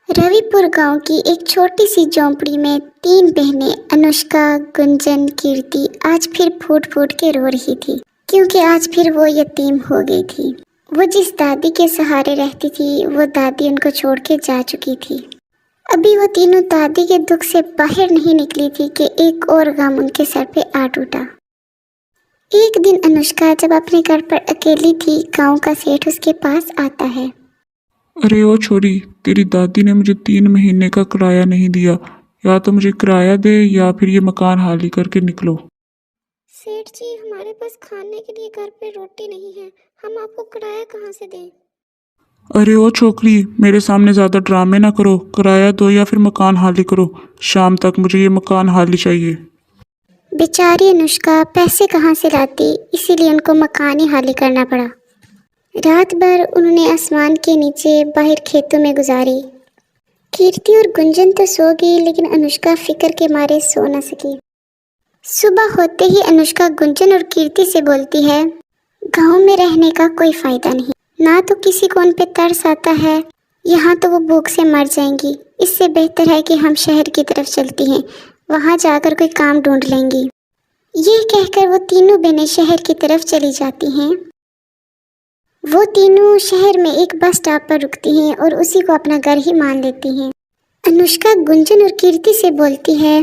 रविपुर गांव की एक छोटी सी झोंपड़ी में तीन बहनें अनुष्का, गुंजन, कीर्ति आज फिर फूट फूट के रो रही थी, क्योंकि आज फिर वो यतीम हो गई थी। वो जिस दादी के सहारे रहती थी, वो दादी उनको छोड़ के जा चुकी थी। अभी वो तीनों दादी के दुख से बाहर नहीं निकली थी कि एक और गम उनके सर पे आ टूटा। एक दिन अनुष्का जब अपने घर पर अकेली थी, गांव का सेठ उसके पास आता है। अरे ओ छोरी, तेरी दादी ने मुझे 3 महीने का किराया नहीं दिया। या तो मुझे किराया दे या फिर ये मकान खाली करके निकलो। सेठ जी, हमारे पास खाने के लिए घर पे रोटी नहीं है, हम आपको किराया कहाँ से दें? अरे ओ छोकरी, मेरे सामने ज़्यादा ड्रामे ना करो। किराया दो या फिर मकान खाली करो। शाम तक मुझे ये मकान खाली चाहिए। बेचारी अनुष्का पैसे कहाँ से लाती, इसीलिए उनको मकान ही खाली करना पड़ा। रात भर उन्होंने आसमान के नीचे बाहर खेतों में गुजारी। कीर्ति और गुंजन तो सो गई, लेकिन अनुष्का फिक्र के मारे सो न सकी। सुबह होते ही अनुष्का गुंजन और कीर्ति से बोलती है, गांव में रहने का कोई फायदा नहीं, ना तो किसी को उन पे तरस आता है, यहाँ तो वो भूख से मर जाएंगी। इससे बेहतर है कि हम शहर की तरफ चलती हैं, वहाँ जाकर कोई काम ढूंढ लेंगी। ये कहकर वो तीनों बहनें शहर की तरफ चली जाती हैं। वो तीनों शहर में एक बस स्टॉप पर रुकती हैं और उसी को अपना घर ही मान लेती हैं। अनुष्का गुंजन और कीर्ति से बोलती है,